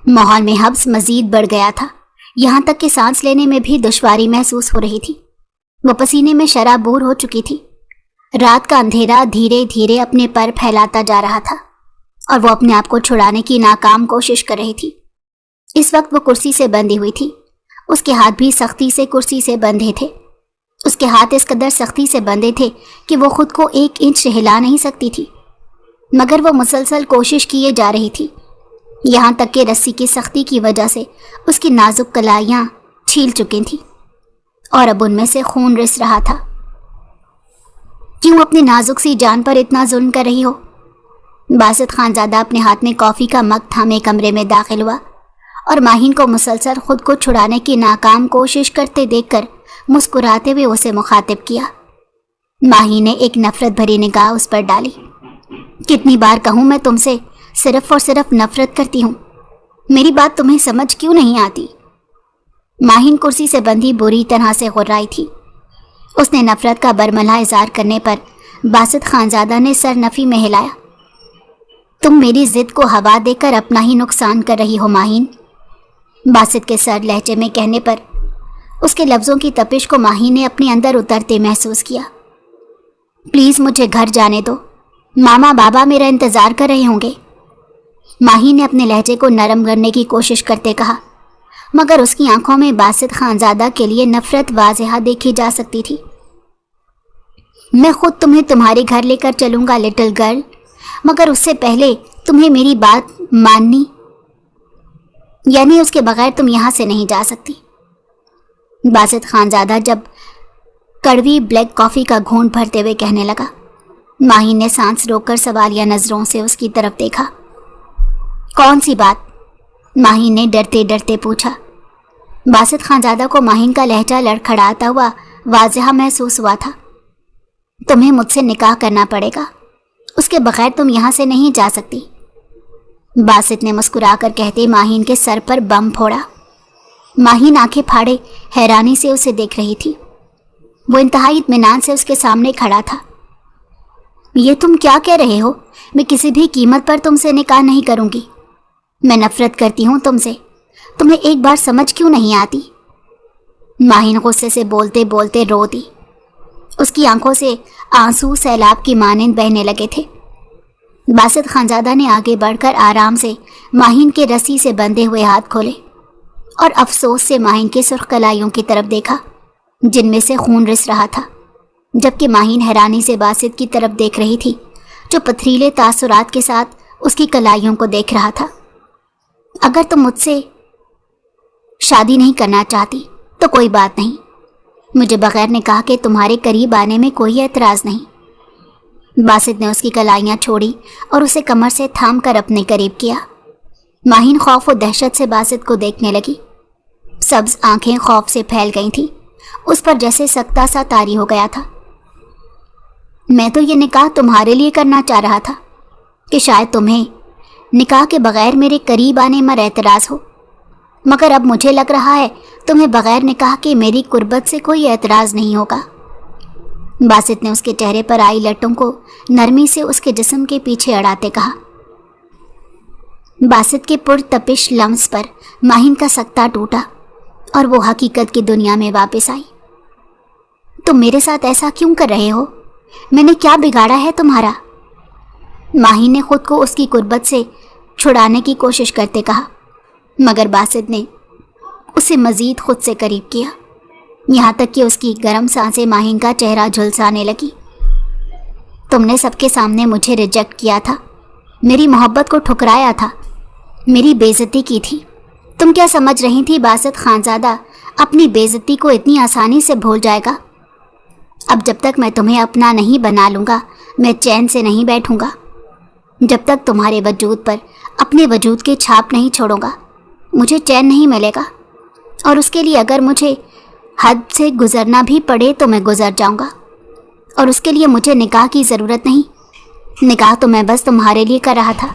माहौल में हब्स मजीद बढ़ गया था, यहाँ तक कि सांस लेने में भी दुश्वारी महसूस हो रही थी। वो पसीने में शराबूर हो चुकी थी। रात का अंधेरा धीरे धीरे अपने पर फैलाता जा रहा था और वो अपने आप को छुड़ाने की नाकाम कोशिश कर रही थी। इस वक्त वो कुर्सी से बंधी हुई थी। उसके हाथ भी सख्ती से कुर्सी से बंधे थे। उसके हाथ इस कदर सख्ती से बंधे थे कि वो खुद को 1 इंच हिला नहीं सकती थी, मगर वो मुसलसल कोशिश किए जा रही थी। यहाँ तक कि रस्सी की सख्ती की वजह से उसकी नाजुक कलाइयाँ छील चुकी थीं और अब उनमें से खून रिस रहा था। क्यों अपनी नाजुक सी जान पर इतना जुल्म कर रही हो? बासित खानजादा अपने हाथ में कॉफ़ी का मग थामे कमरे में दाखिल हुआ और माहिन को मुसलसल खुद को छुड़ाने की नाकाम कोशिश करते देखकर मुस्कुराते हुए उसे मुखातिब किया। माही ने एक नफरत भरी निगाह उस पर डाली। कितनी बार कहूँ मैं तुमसे सिर्फ और सिर्फ नफरत करती हूँ, मेरी बात तुम्हें समझ क्यों नहीं आती? माहिन कुर्सी से बंधी बुरी तरह से गुर्राई थी। उसने नफरत का बरमला इज़हार करने पर बासित खानजादा ने सर नफ़ी में हिलाया। तुम मेरी जिद को हवा देकर अपना ही नुकसान कर रही हो माहिन। बासित के सर लहजे में कहने पर उसके लफ्ज़ों की तपिश को माही ने अपने अंदर उतरते महसूस किया। प्लीज़ मुझे घर जाने दो, मामा बाबा मेरा इंतज़ार कर रहे होंगे। माही ने अपने लहजे को नरम करने की कोशिश करते कहा, मगर उसकी आंखों में बासित खानजादा के लिए नफरत वाज़ेहा देखी जा सकती थी। मैं खुद तुम्हें तुम्हारे घर लेकर चलूँगा लिटिल गर्ल, मगर उससे पहले तुम्हें मेरी बात माननी, यानी उसके बगैर तुम यहाँ से नहीं जा सकती। बासित खानजादा जब कड़वी ब्लैक कॉफ़ी का घूंट भरते हुए कहने लगा। माही ने सांस रोककर सवालिया नज़रों से उसकी तरफ देखा। कौन सी बात? माही ने डरते डरते पूछा। बासित खानजादा को माहिन का लहजा लड़खड़ाता हुआ वाज़ेहा महसूस हुआ था। तुम्हें मुझसे निकाह करना पड़ेगा, उसके बगैर तुम यहाँ से नहीं जा सकती। बासित ने मुस्कुराकर कहते माहिन के सर पर बम फोड़ा। माहिन आंखें फाड़े हैरानी से उसे देख रही थी। वो इंतहाई इत्मीनान से उसके सामने खड़ा था। ये तुम क्या कह रहे हो? मैं किसी भी कीमत पर तुमसे निकाह नहीं करूँगी। मैं नफरत करती हूँ तुमसे, तुम्हें एक बार समझ क्यों नहीं आती? माहिन गुस्से से बोलते बोलते रो दी। उसकी आंखों से आंसू सैलाब की मानिंद बहने लगे थे। बासित खानजादा ने आगे बढ़कर आराम से माहिन के रस्सी से बंधे हुए हाथ खोले और अफसोस से माहिन के सुर्ख कलाइयों की तरफ देखा, जिनमें से खून रिस रहा था, जबकि माहिन हैरानी से बासित की तरफ देख रही थी, जो पथरीले तासुरात के साथ उसकी कलाइयों को देख रहा था। अगर तुम मुझसे शादी नहीं करना चाहती तो कोई बात नहीं, मुझे बगैर निकाह के तुम्हारे करीब आने में कोई एतराज़ नहीं। बासित ने उसकी कलाइयाँ छोड़ी और उसे कमर से थाम कर अपने करीब किया। माहिन खौफ और दहशत से बासित को देखने लगी। सब्ज आंखें खौफ से फैल गई थीं। उस पर जैसे सख्ता सा तारी हो गया था। मैं तो ये निकाह तुम्हारे लिए करना चाह रहा था कि शायद तुम्हें निकाह के बगैर मेरे करीब आने में एतराज़ हो, मगर अब मुझे लग रहा है तुम्हें बगैर निकाह के मेरी कुर्बत से कोई एतराज़ नहीं होगा। बासित ने उसके चेहरे पर आई लटों को नरमी से उसके जिस्म के पीछे अड़ाते कहा। बासित के पुरतपिश लम्स पर माहिन का सख्ता टूटा और वो हकीकत की दुनिया में वापस आई। तुम मेरे साथ ऐसा क्यों कर रहे हो? मैंने क्या बिगाड़ा है तुम्हारा? माहिन ने खुद को उसकी कुर्बत से छुड़ाने की कोशिश करते कहा, मगर बासित ने उसे मज़ीद खुद से करीब किया, यहाँ तक कि उसकी गर्म सांसें माहिन का चेहरा झुलसाने लगी। तुमने सबके सामने मुझे रिजेक्ट किया था, मेरी मोहब्बत को ठुकराया था, मेरी बेइज्जती की थी। तुम क्या समझ रही थी बासित खानजादा अपनी बेइज्जती को इतनी आसानी से भूल जाएगा? अब जब तक मैं तुम्हें अपना नहीं बना लूँगा, मैं चैन से नहीं बैठूँगा। जब तक तुम्हारे वजूद पर अपने वजूद की छाप नहीं छोड़ूंगा, मुझे चैन नहीं मिलेगा। और उसके लिए अगर मुझे हद से गुजरना भी पड़े तो मैं गुजर जाऊंगा। और उसके लिए मुझे निकाह की ज़रूरत नहीं। निकाह तो मैं बस तुम्हारे लिए कर रहा था,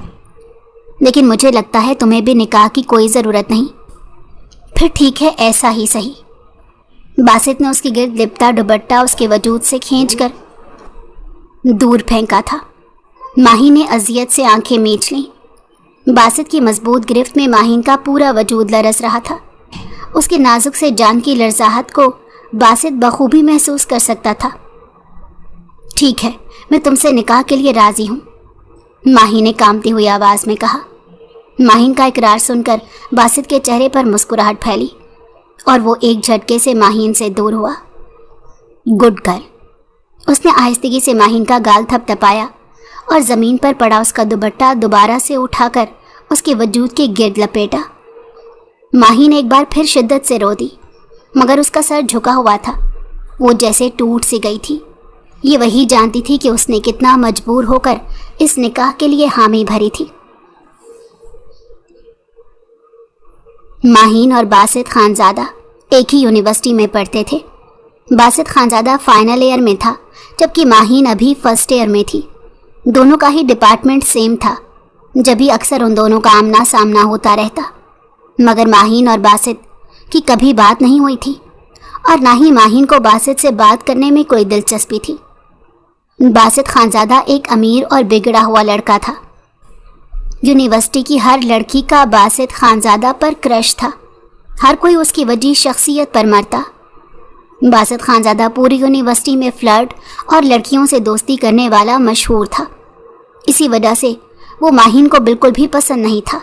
लेकिन मुझे लगता है तुम्हें भी निकाह की कोई ज़रूरत नहीं। फिर ठीक है, ऐसा ही सही। बासित ने उसकी गिर्द लिपटा दुपट्टा उसके वजूद से खींचकर दूर फेंका था। माही ने अजियत से आंखें मींच लीं। बासित की मजबूत गिरफ्त में माहिन का पूरा वजूद लरस रहा था। उसके नाजुक से जान की लरजाहट को बासित बखूबी महसूस कर सकता था। ठीक है, मैं तुमसे निकाह के लिए राजी हूँ, माहिन ने कांपती हुई आवाज़ में कहा। माहिन का इकरार सुनकर बासित के चेहरे पर मुस्कुराहट फैली और वो एक झटके से माहिन से दूर हुआ। गुड गर्ल, उसने आहिस्तगी से माहिन का गाल थपथपाया और ज़मीन पर पड़ा उसका दुपट्टा दोबारा से उठाकर उसके वजूद के गिर्द लपेटा। माहिन एक बार फिर शिद्दत से रो दी, मगर उसका सर झुका हुआ था। वो जैसे टूट सी गई थी। ये वही जानती थी कि उसने कितना मजबूर होकर इस निकाह के लिए हामी भरी थी। माहिन और बासित खानज़ादा एक ही यूनिवर्सिटी में पढ़ते थे। बासित खानज़ादा फाइनल ईयर में था, जबकि माहिन अभी फर्स्ट ईयर में थी। दोनों का ही डिपार्टमेंट सेम था, जब भी अक्सर उन दोनों का आमना सामना होता रहता। मगर माहिन और बासित की कभी बात नहीं हुई थी और ना ही माहिन को बासित से बात करने में कोई दिलचस्पी थी। बासित खानज़ादा एक अमीर और बिगड़ा हुआ लड़का था। यूनिवर्सिटी की हर लड़की का बासित खानज़ादा पर क्रश था। हर कोई उसकी वजीह शख्सियत पर मरता। बासित खानज़ादा पूरी यूनिवर्सिटी में फ्लर्ट और लड़कियों से दोस्ती करने वाला मशहूर था। इसी वजह से वो माहिन को बिल्कुल भी पसंद नहीं था।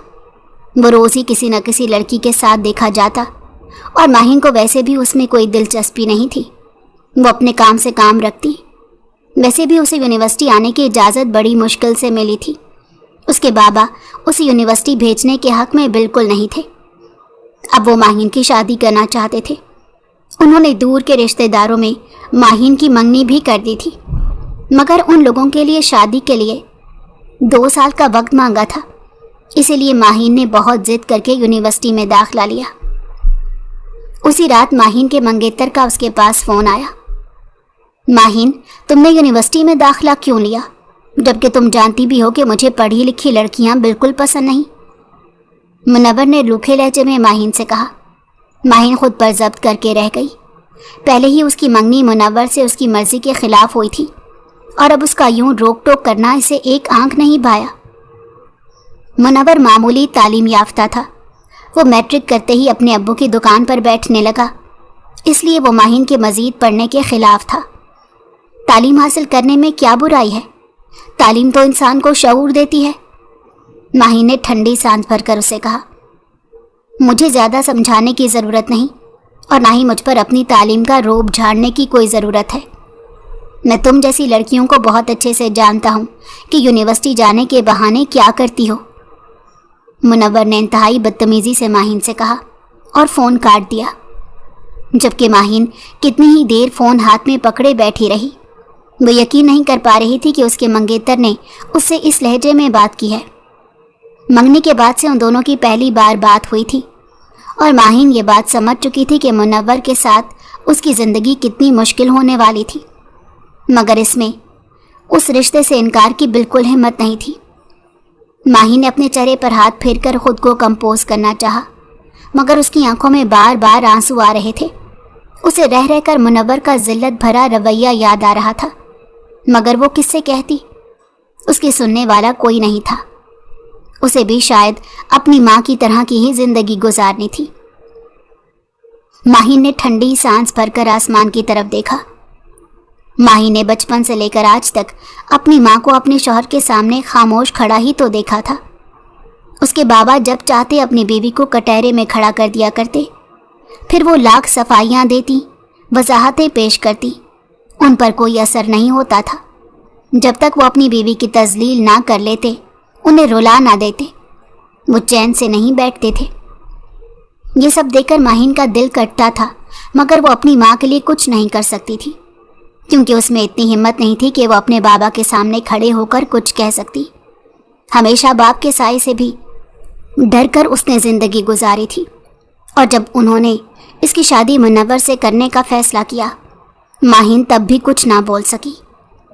वो रोज़ ही किसी न किसी लड़की के साथ देखा जाता और माहिन को वैसे भी उसमें कोई दिलचस्पी नहीं थी। वो अपने काम से काम रखती। वैसे भी उसे यूनिवर्सिटी आने की इजाज़त बड़ी मुश्किल से मिली थी। उसके बाबा उसे यूनिवर्सिटी भेजने के हक़ में बिल्कुल नहीं थे। अब वो माहिन की शादी करना चाहते थे। उन्होंने दूर के रिश्तेदारों में माहिन की मंगनी भी कर दी थी, मगर उन लोगों के लिए शादी के लिए 2 साल का वक्त मांगा था। इसीलिए माहिन ने बहुत जिद करके यूनिवर्सिटी में दाखिला लिया। उसी रात माहिन के मंगेतर का उसके पास फ़ोन आया। माहिन, तुमने यूनिवर्सिटी में दाखिला क्यों लिया, जबकि तुम जानती भी हो कि मुझे पढ़ी लिखी लड़कियां बिल्कुल पसंद नहीं? मुनव्वर ने रूखे लहजे में माहिन से कहा। माहिन खुद पर जब्त करके रह गई। पहले ही उसकी मंगनी मुनव्वर से उसकी मर्जी के खिलाफ हुई थी और अब उसका यूं रोक टोक करना इसे एक आंख नहीं भाया। मुनव्वर मामूली तालीम याफ्ता था। वो मैट्रिक करते ही अपने अब्बू की दुकान पर बैठने लगा, इसलिए वो माहिन के मज़ीद पढ़ने के खिलाफ था। तालीम हासिल करने में क्या बुराई है? तालीम तो इंसान को शऊर देती है। माहिन ने ठंडी सांस भरकर उसे कहा। मुझे ज़्यादा समझाने की ज़रूरत नहीं और ना ही मुझ पर अपनी तालीम का रोब झाड़ने की कोई ज़रूरत है। मैं तुम जैसी लड़कियों को बहुत अच्छे से जानता हूँ कि यूनिवर्सिटी जाने के बहाने क्या करती हो। मुनव्वर ने इंतहाई बदतमीज़ी से माहिन से कहा और फ़ोन काट दिया, जबकि माहिन कितनी ही देर फ़ोन हाथ में पकड़े बैठी रही। वो यकीन नहीं कर पा रही थी कि उसके मंगेतर ने उससे इस लहजे में बात की है। मंगनी के बाद से उन दोनों की पहली बार बात हुई थी और माहिन ये बात समझ चुकी थी कि मुनव्वर के साथ उसकी ज़िंदगी कितनी मुश्किल होने वाली थी, मगर इसमें उस रिश्ते से इनकार की बिल्कुल हिम्मत नहीं थी। माहिन ने अपने चेहरे पर हाथ फेरकर खुद को कंपोज करना चाहा, मगर उसकी आंखों में बार बार आंसू आ रहे थे। उसे रह रहकर मुनव्वर का जिल्लत भरा रवैया याद आ रहा था, मगर वो किससे कहती? उसकी सुनने वाला कोई नहीं था। उसे भी शायद अपनी माँ की तरह की ही जिंदगी गुजारनी थी। माहिन ने ठंडी सांस भरकर आसमान की तरफ देखा। माहिन ने बचपन से लेकर आज तक अपनी माँ को अपने शौहर के सामने खामोश खड़ा ही तो देखा था। उसके बाबा जब चाहते अपनी बीवी को कटहरे में खड़ा कर दिया करते, फिर वो लाख सफाइयाँ देती, वजाहतें पेश करती, उन पर कोई असर नहीं होता था। जब तक वो अपनी बीवी की तजलील ना कर लेते, उन्हें रुला ना देते, वो चैन से नहीं बैठते थे। ये सब देखकर माहिन का दिल कटता था, मगर वो अपनी माँ के लिए कुछ नहीं कर सकती थी, क्योंकि उसमें इतनी हिम्मत नहीं थी कि वो अपने बाबा के सामने खड़े होकर कुछ कह सकती। हमेशा बाप के साए से भी डर कर उसने ज़िंदगी गुजारी थी, और जब उन्होंने इसकी शादी मुनव्वर से करने का फ़ैसला किया, माहिन तब भी कुछ ना बोल सकी।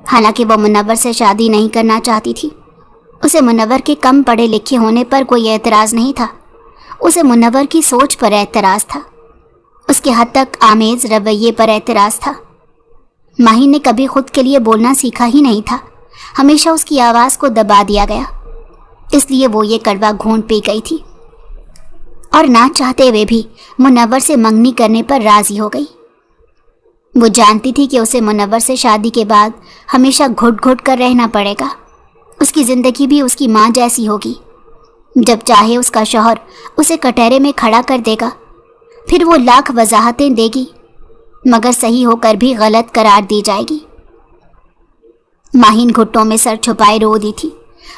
हालांकि वो मुनव्वर से शादी नहीं करना चाहती थी। उसे मुनव्वर के कम पढ़े लिखे होने पर कोई एतराज़ नहीं था, उसे मुनव्वर की सोच पर एतराज़ था, उसके हद तक आमेज़ रवैये पर एतराज़ था। माहिन ने कभी खुद के लिए बोलना सीखा ही नहीं था, हमेशा उसकी आवाज़ को दबा दिया गया। اس لیے وہ یہ کڑوا گھونٹ پی گئی تھی اور نہ چاہتے ہوئے بھی منور سے منگنی کرنے پر راضی ہو گئی۔ وہ جانتی تھی کہ اسے منور سے شادی کے بعد ہمیشہ گھٹ گھٹ کر رہنا پڑے گا۔ اس کی زندگی بھی اس کی ماں جیسی ہوگی۔ جب چاہے اس کا شوہر اسے کٹہرے میں کھڑا کر دے گا، پھر وہ لاکھ وضاحتیں دے گی مگر صحیح ہو کر بھی غلط قرار دی جائے گی۔ ماہین گھٹوں میں سر چھپائے رو دی تھی۔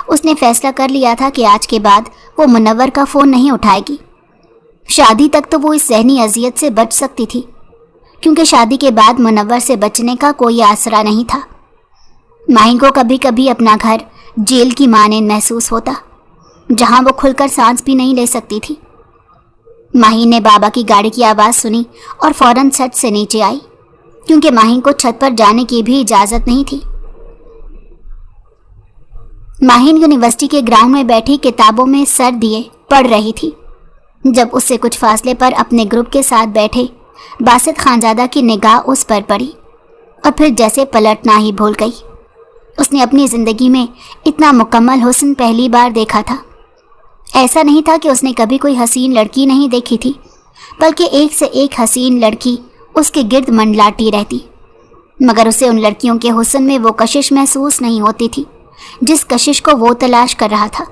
اس نے فیصلہ کر لیا تھا کہ آج کے بعد وہ منور کا فون نہیں اٹھائے گی۔ شادی تک تو وہ اس ذہنی اذیت سے بچ سکتی تھی، کیونکہ شادی کے بعد منور سے بچنے کا کوئی آسرا نہیں تھا۔ ماہین کو کبھی کبھی اپنا گھر جیل کی مانند محسوس ہوتا، جہاں وہ کھل کر سانس بھی نہیں لے سکتی تھی۔ ماہین نے بابا کی گاڑی کی آواز سنی اور فوراً چھت سے نیچے آئی، کیونکہ ماہین کو چھت پر جانے کی بھی اجازت نہیں تھی۔ ماہین یونیورسٹی کے گراؤنڈ میں بیٹھی کتابوں میں سر دیے پڑھ رہی تھی، جب اس سے کچھ فاصلے پر اپنے گروپ کے ساتھ بیٹھے باسط خانزادہ کی نگاہ اس پر پڑی اور پھر جیسے پلٹنا ہی بھول گئی۔ اس نے اپنی زندگی میں اتنا مکمل حسن پہلی بار دیکھا تھا۔ ایسا نہیں تھا کہ اس نے کبھی کوئی حسین لڑکی نہیں دیکھی تھی، بلکہ ایک سے ایک حسین لڑکی اس کے گرد منڈلاتی رہتی، مگر اسے ان لڑکیوں کے حسن میں وہ کشش محسوس نہیں ہوتی تھی جس کشش کو وہ تلاش کر رہا تھا۔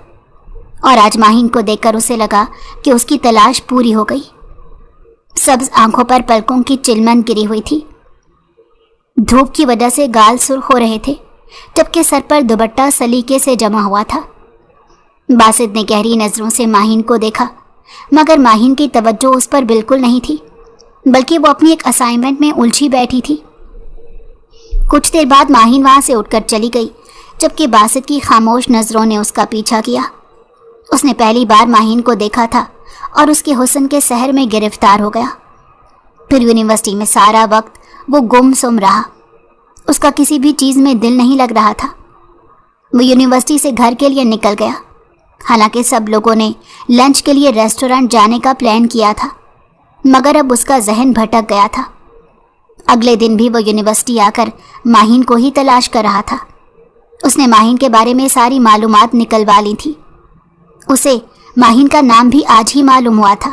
اور آج ماہین کو دیکھ کر اسے لگا کہ اس کی تلاش پوری ہو گئی۔ سبز آنکھوں پر پلکوں کی چلمن گری ہوئی تھی، دھوپ کی وجہ سے گال سرخ ہو رہے تھے، جبکہ سر پر دوپٹہ سلیقے سے جمع ہوا تھا۔ باسط نے گہری نظروں سے ماہین کو دیکھا، مگر ماہین کی توجہ اس پر بالکل نہیں تھی، بلکہ وہ اپنی ایک اسائنمنٹ میں الجھی بیٹھی تھی۔ کچھ دیر بعد ماہین وہاں سے اٹھ کر چلی گئی، جبکہ باسط کی خاموش نظروں نے اس کا پیچھا کیا۔ اس نے پہلی بار ماہین کو دیکھا تھا اور اس کے حسن کے سحر میں گرفتار ہو گیا۔ پھر یونیورسٹی میں سارا وقت وہ گم سم رہا، اس کا کسی بھی چیز میں دل نہیں لگ رہا تھا۔ وہ یونیورسٹی سے گھر کے لیے نکل گیا، حالانکہ سب لوگوں نے لنچ کے لیے ریسٹورنٹ جانے کا پلان کیا تھا، مگر اب اس کا ذہن بھٹک گیا تھا۔ اگلے دن بھی وہ یونیورسٹی آ کر ماہین کو ہی تلاش کر رہا تھا۔ اس نے ماہین کے بارے میں ساری معلومات نکلوا لی تھی۔ اسے ماہین کا نام بھی آج ہی معلوم ہوا تھا۔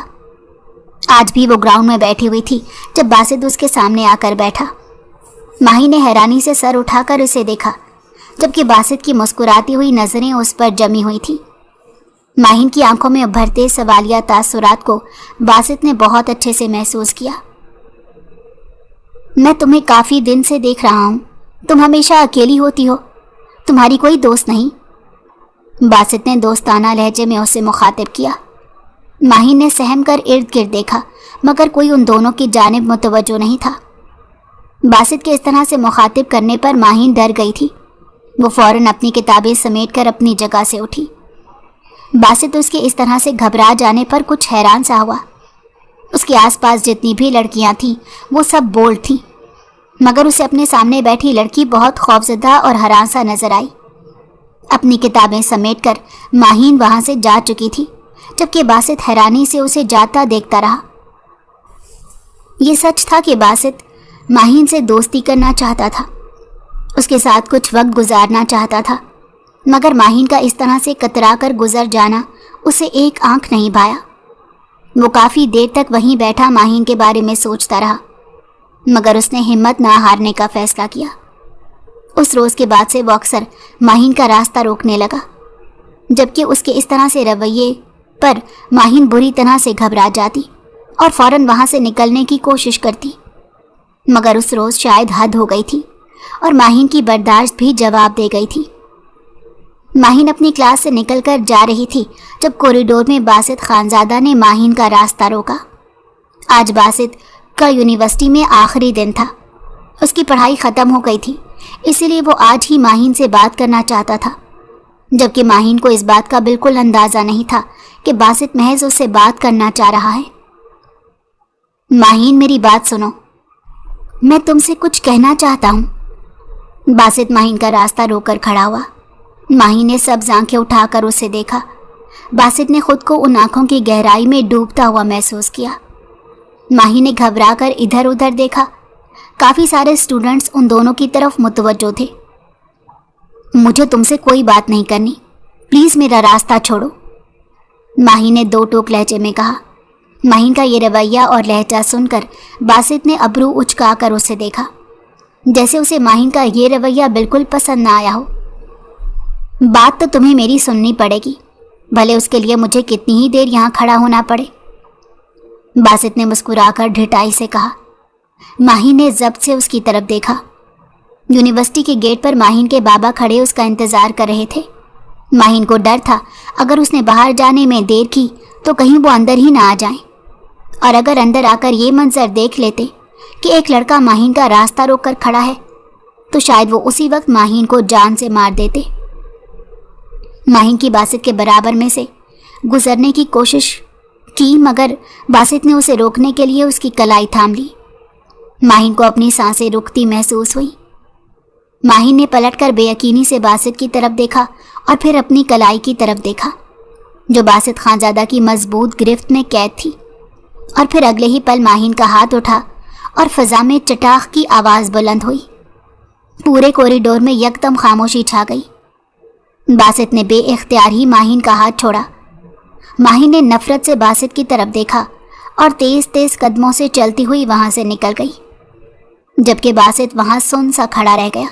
آج بھی وہ گراؤنڈ میں بیٹھی ہوئی تھی جب باسط اس کے سامنے آ کر بیٹھا۔ ماہین نے حیرانی سے سر اٹھا کر اسے دیکھا، جبکہ باسط کی مسکراتی ہوئی نظریں اس پر جمی ہوئی تھی۔ ماہین کی آنکھوں میں ابھرتے سوالیہ تاثرات کو باسط نے بہت اچھے سے محسوس کیا۔ میں تمہیں کافی دن سے دیکھ رہا ہوں، تم ہمیشہ اکیلی ہوتی ہو، تمہاری کوئی دوست نہیں؟ باسط نے دوستانہ لہجے میں اسے مخاطب کیا۔ ماہین نے سہم کر ارد گرد دیکھا، مگر کوئی ان دونوں کی جانب متوجہ نہیں تھا۔ باسط کے اس طرح سے مخاطب کرنے پر ماہین ڈر گئی تھی۔ وہ فوراً اپنی کتابیں سمیٹ کر اپنی جگہ سے اٹھی۔ باسط اس کے اس طرح سے گھبرا جانے پر کچھ حیران سا ہوا۔ اس کے آس پاس جتنی بھی لڑکیاں تھیں وہ سب بولڈ تھیں، مگر اسے اپنے سامنے بیٹھی لڑکی بہت خوفزدہ اور حیران سا نظر آئی۔ اپنی کتابیں سمیٹ کر ماہین وہاں سے جا چکی تھی، جبکہ باسط حیرانی سے اسے جاتا دیکھتا رہا۔ یہ سچ تھا کہ باسط ماہین سے دوستی کرنا چاہتا تھا، اس کے ساتھ کچھ وقت گزارنا چاہتا تھا، مگر ماہین کا اس طرح سے کترا کر گزر جانا اسے ایک آنکھ نہیں بھایا۔ وہ کافی دیر تک وہیں بیٹھا ماہین کے بارے میں سوچتا رہا، مگر اس نے ہمت نہ ہارنے کا فیصلہ کیا۔ اس روز کے بعد سے وہ اکثر ماہین کا راستہ روکنے لگا، جبکہ اس کے اس طرح سے رویے پر ماہین بری طرح سے گھبرا جاتی اور فوراً وہاں سے نکلنے کی کوشش کرتی، مگر اس روز شاید حد ہو گئی تھی اور ماہین کی برداشت بھی جواب دے گئی تھی۔ ماہین اپنی کلاس سے نکل کر جا رہی تھی جب کوریڈور میں باسط خانزادہ نے ماہین کا راستہ روکا۔ آج باسط کا یونیورسٹی میں آخری دن تھا، اس کی پڑھائی ختم ہو گئی تھی، اسی لیے وہ آج ہی ماہین سے بات کرنا چاہتا تھا، جبکہ ماہین کو اس بات کا بالکل اندازہ نہیں تھا کہ باسط محض اس سے بات کرنا چاہ رہا ہے۔ ماہین میری بات سنو، میں تم سے کچھ کہنا چاہتا ہوں۔ باسط ماہین کا راستہ روک کر کھڑا ہوا۔ ماہین نے سبز آنکھیں اٹھا کر اسے دیکھا۔ باسط نے خود کو ان آنکھوں کی گہرائی میں ڈوبتا ہوا محسوس کیا۔ ماہین نے گھبرا کر ادھر ادھر دیکھا۔ کافی سارے اسٹوڈنٹس ان دونوں کی طرف متوجہ تھے۔ مجھے تم سے کوئی بات نہیں کرنی، प्लीज मेरा रास्ता छोड़ो, माहिन ने दो टोक लहजे में कहा। माहिन का ये रवैया और लहजा सुनकर बासित ने अबरू उचकाकर उसे देखा, जैसे उसे माहिन का ये रवैया बिल्कुल पसंद ना आया हो। बात तो तुम्हें मेरी सुननी पड़ेगी, भले उसके लिए मुझे कितनी ही देर यहाँ खड़ा होना पड़े, बासित ने मुस्कुराकर ढिठाई से कहा। माहिन ने जब्त से उसकी तरफ देखा। यूनिवर्सिटी के गेट पर माहिन के बाबा खड़े उसका इंतजार कर रहे थे। माहिन को डर था अगर उसने बाहर जाने में देर की तो कहीं वो अंदर ही ना आ जाएं, और अगर अंदर आकर ये मंजर देख लेते कि एक लड़का माहिन का रास्ता रोककर खड़ा है तो शायद वो उसी वक्त माहिन को जान से मार देते। माहिन की बासित के बराबर में से गुजरने की कोशिश की, मगर बासित ने उसे रोकने के लिए उसकी कलाई थाम ली। माहिन को अपनी सांसें रुकती महसूस हुई। माहिन ने पलटकर बेयकीनी से बासित की तरफ देखा और फिर अपनी कलाई की तरफ देखा, जो बासित खानजादा की मजबूत गिरफ्त में कैद थी, और फिर अगले ही पल माहिन का हाथ उठा और फजा में चटाख की आवाज़ बुलंद हुई। पूरे कॉरिडोर में यकदम खामोशी छा गई। बासित ने बेइख्तियार ही माहिन का हाथ छोड़ा। माहिन ने नफरत से बासित की तरफ देखा और तेज तेज कदमों से चलती हुई वहां से निकल गई, जबकि बासित वहां सुन सा खड़ा रह गया।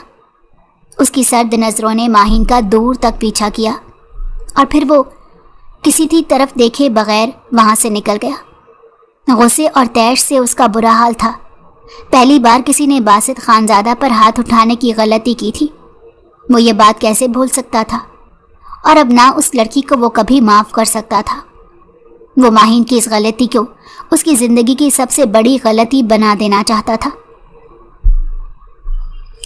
उसकी सर्द नजरों ने माहिन का दूर तक पीछा किया और फिर वो किसी भी तरफ देखे बगैर वहां से निकल गया। गुस्से और तैश से उसका बुरा हाल था। पहली बार किसी ने बासित खानजादा पर हाथ उठाने की गलती की थी। वो ये बात कैसे भूल सकता था, और अब ना उस लड़की को वो कभी माफ़ कर सकता था। वो माहिन की इस गलती को उसकी ज़िंदगी की सबसे बड़ी गलती बना देना चाहता था।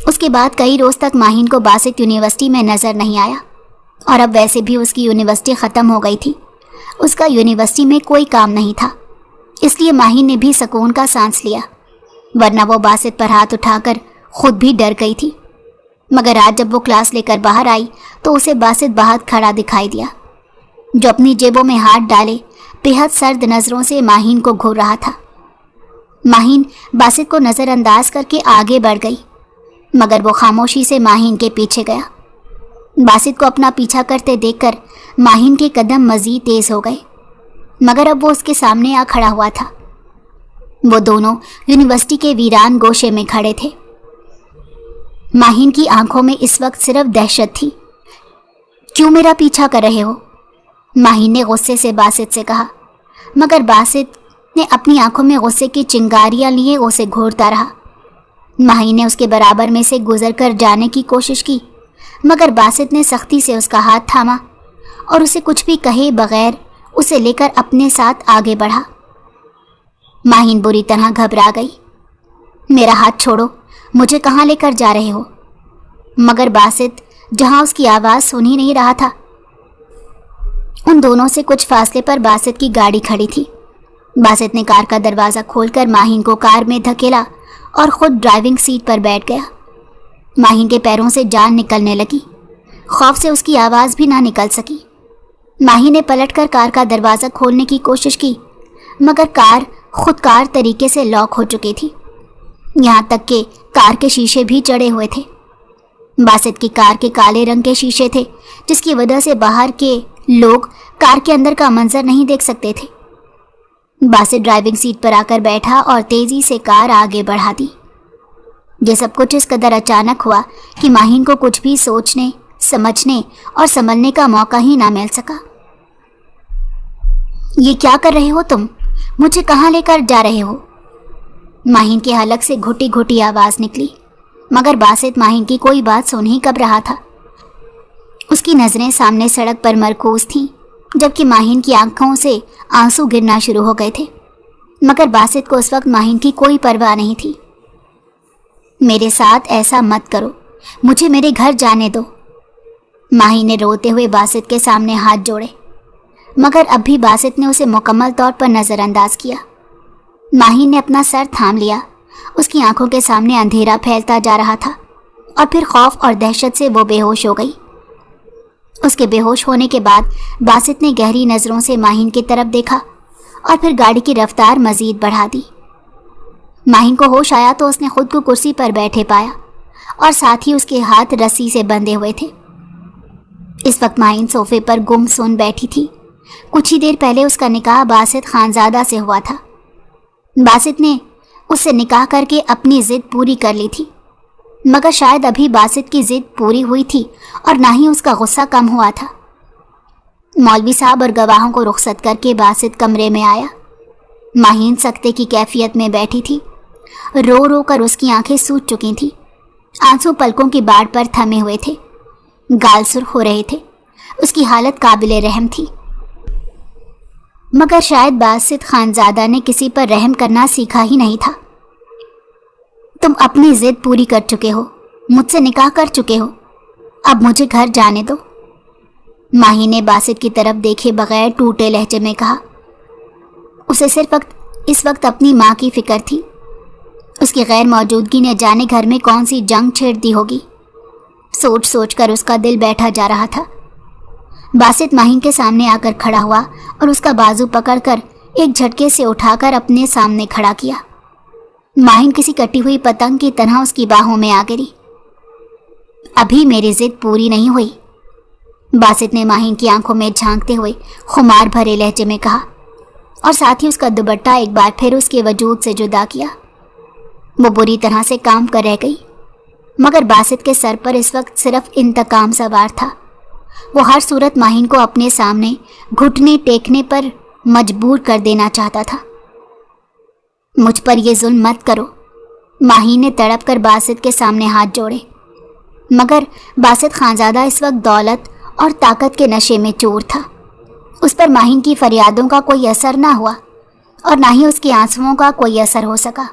उसके बाद कई रोज़ तक माहिन को बासित यूनिवर्सिटी में नज़र नहीं आया, और अब वैसे भी उसकी यूनिवर्सिटी ख़त्म हो गई थी। उसका यूनिवर्सिटी में कोई काम नहीं था, इसलिए माहिन ने भी सुकून का सांस लिया, वरना वो बासित पर हाथ उठाकर खुद भी डर गई थी। मगर आज जब वो क्लास लेकर बाहर आई तो उसे बासित बाहर खड़ा दिखाई दिया, जो अपनी जेबों में हाथ डाले बेहद सर्द नज़रों से माहिन को घूर रहा था। माहिन बासित को नज़रअंदाज करके आगे बढ़ गई, मगर वो खामोशी से माहिन के पीछे गया। बासित को अपना पीछा करते देखकर माहिन के कदम मज़ीद तेज़ हो गए, मगर अब वो उसके सामने आ खड़ा हुआ था। वो दोनों यूनिवर्सिटी के वीरान गोशे में खड़े थे। माहिन की आंखों में इस वक्त सिर्फ दहशत थी। क्यों मेरा पीछा कर रहे हो? माहिन ने गुस्से से बासित से कहा, मगर बासित ने अपनी आंखों में गुस्से की चिंगारियां लिए उसे घूरता रहा। माहिन ने उसके बराबर में से गुजर कर जाने की कोशिश की, मगर बासित ने सख्ती से उसका हाथ थामा और उसे कुछ भी कहे बगैर उसे लेकर अपने साथ आगे बढ़ा। माहिन बुरी तरह घबरा गई। मेरा हाथ छोड़ो, मुझे कहाँ लेकर जा रहे हो? मगर बासित जहाँ उसकी आवाज़ सुन ही नहीं रहा था। उन दोनों से कुछ फासले पर बासित की गाड़ी खड़ी थी। बासित ने कार का दरवाज़ा खोलकर माहिन को कार में धकेला और खुद ड्राइविंग सीट पर बैठ गया। माहिन के पैरों से जान निकलने लगी। खौफ से उसकी आवाज़ भी ना निकल सकी। माहिन ने पलटकर कार का दरवाज़ा खोलने की कोशिश की, मगर कार खुदकार तरीके से लॉक हो चुकी थी। यहाँ तक कि कार के शीशे भी चढ़े हुए थे। बासित की कार के काले रंग के शीशे थे, जिसकी वजह से बाहर के लोग कार के अंदर का मंजर नहीं देख सकते थे। बासित ड्राइविंग सीट पर आकर बैठा और तेजी से कार आगे बढ़ा दी। ये सब कुछ इस कदर अचानक हुआ कि माहिन को कुछ भी सोचने, समझने और संभलने का मौका ही ना मिल सका। ये क्या कर रहे हो तुम? मुझे कहाँ लेकर जा रहे हो? माहिन के हलक से घुटी घुटी आवाज़ निकली, मगर बासित माहिन की कोई बात सुन ही कब रहा था। उसकी नज़रें सामने सड़क पर मरकूज थीं, जबकि माहिन की आंखों से आंसू गिरना शुरू हो गए थे। मगर बासित को उस वक्त माहिन की कोई परवाह नहीं थी। मेरे साथ ऐसा मत करो, मुझे मेरे घर जाने दो। माहिन ने रोते हुए बासित के सामने हाथ जोड़े, मगर अब भी बासित ने उसे मुकम्मल तौर पर नज़रअंदाज किया। माहिन ने अपना सर थाम लिया। उसकी आंखों के सामने अंधेरा फैलता जा रहा था और फिर खौफ और दहशत से वो बेहोश हो गई। उसके बेहोश होने के बाद बासित ने गहरी नज़रों से माहिन की तरफ देखा और फिर गाड़ी की रफ्तार मज़ीद बढ़ा दी। माहिन को होश आया तो उसने खुद को कुर्सी पर बैठे पाया और साथ ही उसके हाथ रस्सी से बंधे हुए थे। इस वक्त माहिन सोफे पर गुमसुम बैठी थी। कुछ ही देर पहले उसका निकाह बासित खानजादा से हुआ था। बासित ने उससे निकाह करके अपनी जिद पूरी कर ली थी, मगर शायद अभी बासित की जिद पूरी हुई थी और ना ही उसका गुस्सा कम हुआ था। मौलवी साहब और गवाहों को रुखसत करके बासित कमरे में आया। माहिन सख्ते की कैफियत में बैठी थी। रो रो कर उसकी आंखें सूज चुकी थीं। आंसू पलकों की बाड़ पर थमे हुए थे, गाल सुर्ख हो रहे थे। उसकी हालत काबिले रहम थी, मगर शायद बासित खानजादा ने किसी पर रहम करना सीखा ही नहीं था। तुम अपनी जिद पूरी कर चुके हो, मुझसे निकाह कर चुके हो, अब मुझे घर जाने दो। माही ने बासित की तरफ देखे बगैर टूटे लहजे में कहा। उसे सिर्फ इस वक्त अपनी माँ की फिक्र थी। उसकी गैर मौजूदगी ने जाने घर में कौन सी जंग छेड़ दी होगी। सोच सोच कर उसका दिल बैठा जा रहा था। बासित माहिन के सामने आकर खड़ा हुआ और उसका बाजू पकड़कर एक झटके से उठाकर अपने सामने खड़ा किया। माहिन किसी कटी हुई पतंग की तरह उसकी बाहों में आ गिरी। अभी मेरी जिद पूरी नहीं हुई, बासित ने माहिन की आंखों में झांकते हुए खुमार भरे लहजे में कहा, और साथ ही उसका दुपट्टा एक बार फिर उसके वजूद से जुदा किया। वो बुरी तरह से काम कर रह गई, मगर बासित के सर पर इस वक्त सिर्फ इंतकाम सवार था। वो हर सूरत माहिन को अपने सामने घुटने टेकने पर मजबूर कर देना चाहता था। मुझ पर यह जुल्म मत करो, माहिन ने तड़प कर बासित के सामने हाथ जोड़े। मगर बासित खानजादा इस वक्त दौलत और ताकत के नशे में चूर था। उस पर माहिन की फरियादों का कोई असर ना हुआ और ना ही उसके आंसुओं का कोई असर हो सका।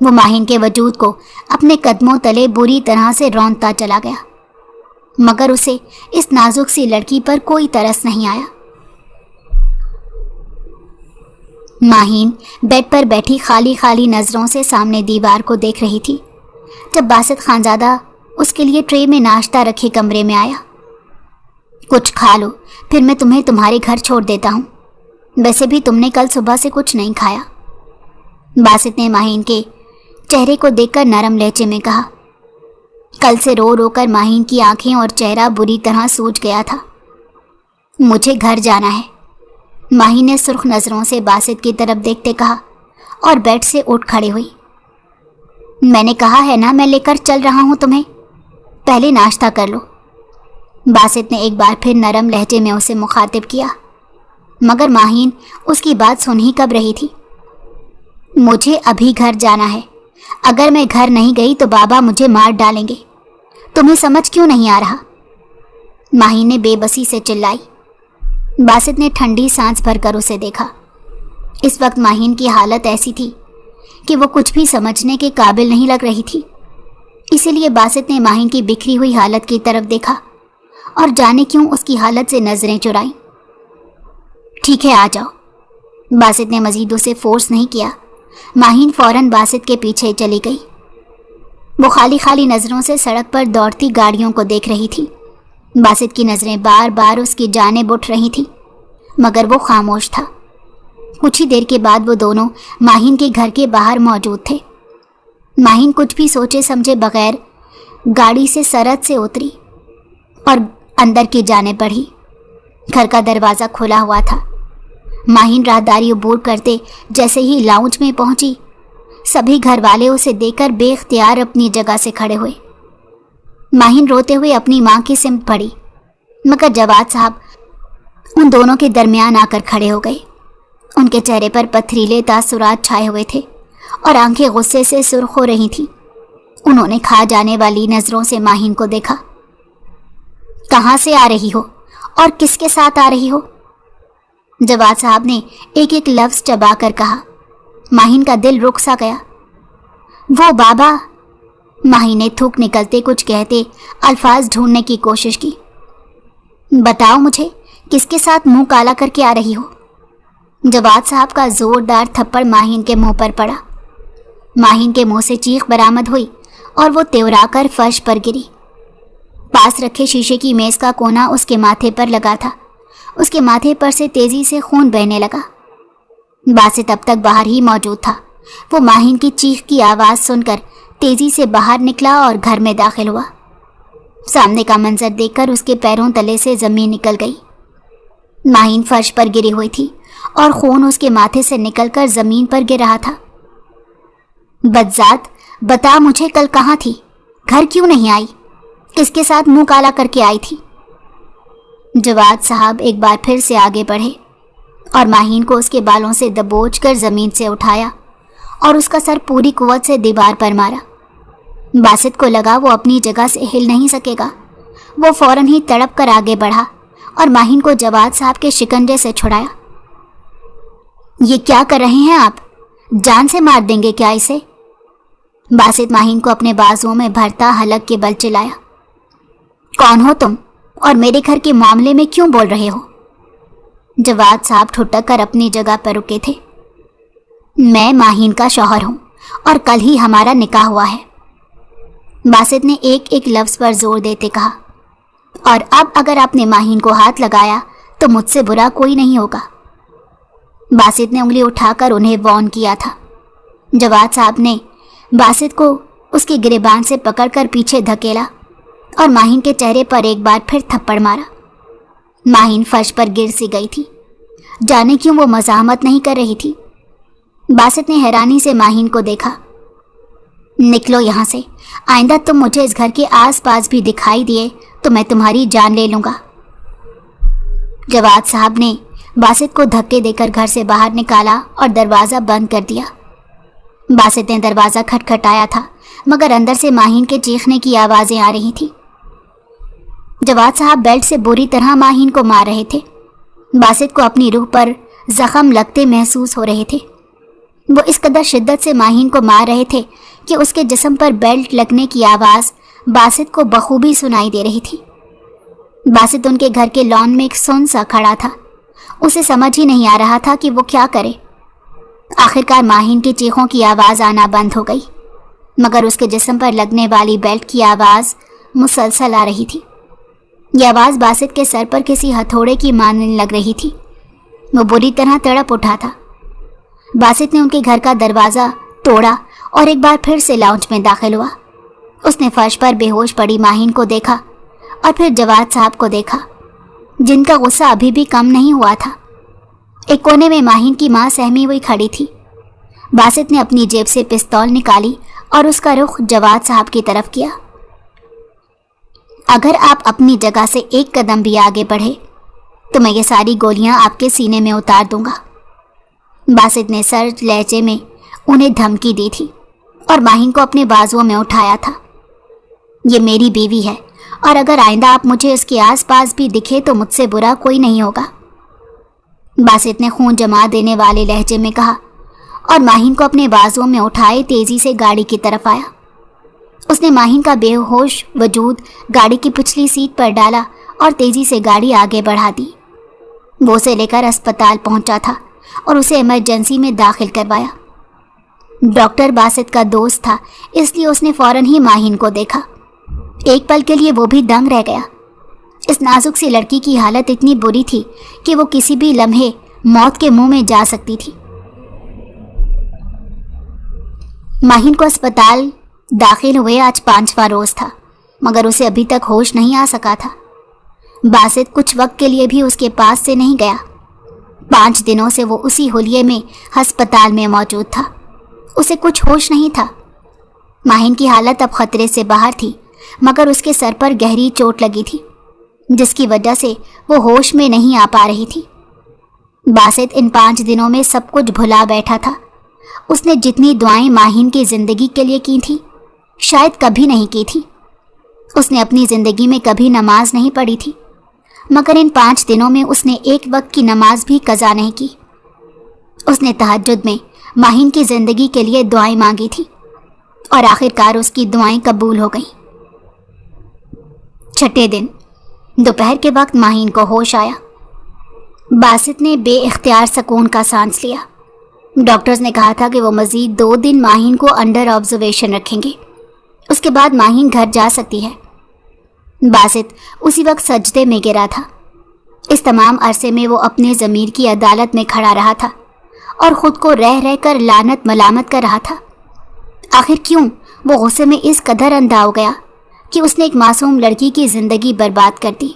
वो माहिन के वजूद को अपने कदमों तले बुरी तरह से रौंदता चला गया, मगर उसे इस नाजुक सी लड़की पर कोई तरस नहीं आया। माहिन बेड पर बैठी खाली खाली नजरों से सामने दीवार को देख रही थी जब बासित खानजादा उसके लिए ट्रे में नाश्ता रखे कमरे में आया। कुछ खा लो, फिर मैं तुम्हें तुम्हारे घर छोड़ देता हूँ। वैसे भी तुमने कल सुबह से कुछ नहीं खाया। बासित ने माहिन के चेहरे को देखकर नरम लहजे में कहा। कल से रो रो कर माहिन की आंखें और चेहरा बुरी तरह सूज गया था। मुझे घर जाना है, माहिन ने सुर्ख नजरों से बासित की तरफ देखते कहा और बेड से उठ खड़ी हुई। मैंने कहा है ना, मैं लेकर चल रहा हूं तुम्हें, पहले नाश्ता कर लो। बासित ने एक बार फिर नरम लहजे में उसे मुखातिब किया, मगर माहिन उसकी बात सुन ही कब रही थी। मुझे अभी घर जाना है, अगर मैं घर नहीं गई तो बाबा मुझे मार डालेंगे। तुम्हें समझ क्यों नहीं आ रहा? माहिन ने बेबसी से चिल्लाई। बासित ने ठंडी सांस भरकर उसे देखा। इस वक्त माहिन की हालत ऐसी थी कि वो कुछ भी समझने के काबिल नहीं लग रही थी। इसीलिए बासित ने माहिन की बिखरी हुई हालत की तरफ देखा और जाने क्यों उसकी हालत से नजरें चुराई। ठीक है, आ जाओ। बासित ने मजीद उसे फोर्स नहीं किया। माहिन फौरन बासित के पीछे चली गई। वो खाली खाली नजरों से सड़क पर दौड़ती गाड़ियों को देख रही थी। बासित की नजरें बार बार उसकी जानिब उठ रही थी, मगर वो खामोश था। कुछ ही देर के बाद वो दोनों माहिन के घर के बाहर मौजूद थे। माहिन कुछ भी सोचे समझे बगैर गाड़ी से सरहद से उतरी और अंदर की जाने बढ़ी। घर का दरवाज़ा खुला हुआ था। माहिन राहदारी अबूर करते जैसे ही लाउंज में पहुंची, सभी घर वाले उसे देखकर बेख्तियार अपनी जगह से खड़े हुए। माहिन रोते हुए अपनी माँ की सिमत पड़ी, मगर जवाद साहब उन दोनों के दरमियान आकर खड़े हो गए। उनके चेहरे पर पथरीले तासुरात छाए हुए थे और आंखें गुस्से से सुर्ख हो रही थीं। उन्होंने खा जाने वाली नज़रों से माहिन को देखा। कहाँ से आ रही हो और किसके साथ आ रही हो? जवाद साहब ने एक एक लफ्ज़ चबा कर कहा। माहिन का दिल रुक सा गया। वो बाबा, माहिन ने थूक निकलते कुछ कहते अल्फाज ढूंढने की कोशिश की। बताओ मुझे, किसके साथ मुंह काला करके आ रही हो? जवाद साहब का जोरदार थप्पड़ माहिन के मुंह पर पड़ा। माहिन के मुंह से चीख बरामद हुई और वो तेवराकर फर्श पर गिरी। पास रखे शीशे की मेज का कोना उसके माथे पर लगा था। उसके माथे पर से तेजी से खून बहने लगा। बासित अब तक बाहर ही मौजूद था। वो माहिन की चीख की आवाज़ सुनकर तेजी से बाहर निकला और घर में दाखिल हुआ। سامنے کا منظر دیکھ کر اس کے پیروں تلے سے زمین نکل گئی۔ ماہین فرش پر گری ہوئی تھی اور خون اس کے ماتھے سے نکل کر زمین پر گر رہا تھا۔ بدذات، بتا مجھے کل کہاں تھی؟ گھر کیوں نہیں آئی؟ کس کے ساتھ منہ کالا کر کے آئی تھی؟ جواد صاحب ایک بار پھر سے آگے بڑھے اور ماہین کو اس کے بالوں سے دبوچ کر زمین سے اٹھایا اور اس کا سر پوری قوت سے دیوار پر مارا۔ باسط کو لگا وہ اپنی جگہ سے ہل نہیں سکے گا۔ وہ فوراً ہی تڑپ کر آگے بڑھا اور ماہین کو جواد صاحب کے شکنجے سے چھڑایا۔ یہ کیا کر رہے ہیں آپ؟ جان سے مار دیں گے کیا اسے؟ باسط ماہین کو اپنے بازوؤں میں بھرتا حلق کے بل چلایا۔ کون ہو تم اور میرے گھر کے معاملے میں کیوں بول رہے ہو؟ جواد صاحب ٹھٹک کر اپنی جگہ پر رکے تھے۔ میں ماہین کا شوہر ہوں اور کل ہی ہمارا نکاح ہوا ہے، باسط نے ایک ایک لفظ پر زور دیتے کہا، اور اب اگر آپ نے ماہین کو ہاتھ لگایا تو مجھ سے برا کوئی نہیں ہوگا۔ باسط نے انگلی اٹھا کر انہیں وارن کیا تھا۔ جواد صاحب نے باسط کو اس کے گریبان سے پکڑ کر پیچھے دھکیلا اور ماہین کے چہرے پر ایک بار پھر تھپڑ مارا۔ ماہین فرش پر گر سی گئی تھی۔ جانے کیوں وہ مزاحمت نہیں کر رہی تھی۔ باسط نے حیرانی سے ماہین کو دیکھا۔ نکلو یہاں سے، آئندہ تم مجھے اس گھر کے آس پاس بھی دکھائی دیے تو میں تمہاری جان لے لوں گا۔ جواد صاحب نے باسط کو دھکے دے کر گھر سے باہر نکالا اور دروازہ بند کر دیا۔ باسط نے دروازہ کھٹکھٹایا تھا مگر اندر سے ماہین کے چیخنے کی آوازیں آ رہی تھی۔ جواد صاحب بیلٹ سے بری طرح ماہین کو مار رہے تھے۔ باسط کو اپنی روح پر زخم لگتے محسوس ہو رہے تھے۔ وہ اس قدر شدت سے ماہین کو مار رہے تھے کہ اس کے جسم پر بیلٹ لگنے کی آواز باسط کو بخوبی سنائی دے رہی تھی۔ باسط ان کے گھر کے لان میں ایک سن سا کھڑا تھا۔ اسے سمجھ ہی نہیں آ رہا تھا کہ وہ کیا کرے۔ آخرکار ماہین کی چیخوں کی آواز آنا بند ہو گئی مگر اس کے جسم پر لگنے والی بیلٹ کی آواز مسلسل آ رہی تھی۔ یہ آواز باسط کے سر پر کسی ہتھوڑے کی مانند لگ رہی تھی۔ وہ بری طرح تڑپ اٹھا تھا۔ باسط نے ان کے گھر کا دروازہ توڑا اور ایک بار پھر سے لاؤنج میں داخل ہوا۔ اس نے فرش پر بے ہوش پڑی ماہین کو دیکھا اور پھر جواد صاحب کو دیکھا جن کا غصہ ابھی بھی کم نہیں ہوا تھا۔ ایک کونے میں ماہین کی ماں سہمی ہوئی کھڑی تھی۔ باسط نے اپنی جیب سے پستول نکالی اور اس کا رخ جواد صاحب کی طرف کیا۔ اگر آپ اپنی جگہ سے ایک قدم بھی آگے بڑھے تو میں یہ ساری گولیاں آپ کے سینے میں اتار دوں گا۔ باسط نے سرد لہجے میں انہیں دھمکی دی تھی اور ماہین کو اپنے بازوؤں میں اٹھایا تھا۔ یہ میری بیوی ہے اور اگر آئندہ آپ مجھے اس کے آس پاس بھی دکھے تو مجھ سے برا کوئی نہیں ہوگا، باسط نے خون جما دینے والے لہجے میں کہا اور ماہین کو اپنے بازوؤں میں اٹھائے تیزی سے گاڑی کی طرف آیا۔ اس نے ماہین کا بے ہوش وجود گاڑی کی پچھلی سیٹ پر ڈالا اور تیزی سے گاڑی آگے بڑھا دی۔ وہ اسے لے کر اسپتال پہنچا تھا اور اسے ایمرجنسی میں داخل کروایا۔ ڈاکٹر باسط کا دوست تھا اس لیے اس نے فوراً ہی ماہین کو دیکھا۔ ایک پل کے لیے وہ بھی دنگ رہ گیا۔ اس نازک سی لڑکی کی حالت اتنی بری تھی کہ وہ کسی بھی لمحے موت کے منہ میں جا سکتی تھی۔ ماہین کو اسپتال داخل ہوئے آج 5واں روز تھا مگر اسے ابھی تک ہوش نہیں آ سکا تھا۔ باسط کچھ وقت کے لیے بھی اس کے پاس سے نہیں گیا۔ 5 دنوں سے وہ اسی حلیے میں ہسپتال میں موجود تھا۔ اسے کچھ ہوش نہیں تھا۔ ماہین کی حالت اب خطرے سے باہر تھی مگر اس کے سر پر گہری چوٹ لگی تھی جس کی وجہ سے وہ ہوش میں نہیں آ پا رہی تھی۔ باسط ان 5 دنوں میں سب کچھ بھلا بیٹھا تھا۔ اس نے جتنی دعائیں ماہین کی زندگی کے لیے کی تھی شاید کبھی نہیں کی تھی۔ اس نے اپنی زندگی میں کبھی نماز نہیں پڑھی تھی مگر ان 5 دنوں میں اس نے ایک وقت کی نماز بھی قضا نہیں کی۔ اس نے تہجد میں ماہین کی زندگی کے لیے دعائیں مانگی تھی اور آخرکار اس کی دعائیں قبول ہو گئیں۔ 6 دن دوپہر کے وقت ماہین کو ہوش آیا۔ باسط نے بے اختیار سکون کا سانس لیا۔ ڈاکٹرز نے کہا تھا کہ وہ مزید 2 دن ماہین کو انڈر آبزرویشن رکھیں گے، اس کے بعد ماہین گھر جا سکتی ہے۔ باسط اسی وقت سجدے میں گرا تھا۔ اس تمام عرصے میں وہ اپنے ضمیر کی عدالت میں کھڑا رہا تھا اور خود کو رہ رہ کر لعنت ملامت کر رہا تھا۔ آخر کیوں وہ غصے میں اس قدر اندھا ہو گیا कि उसने एक मासूम लड़की की जिंदगी बर्बाद कर दी।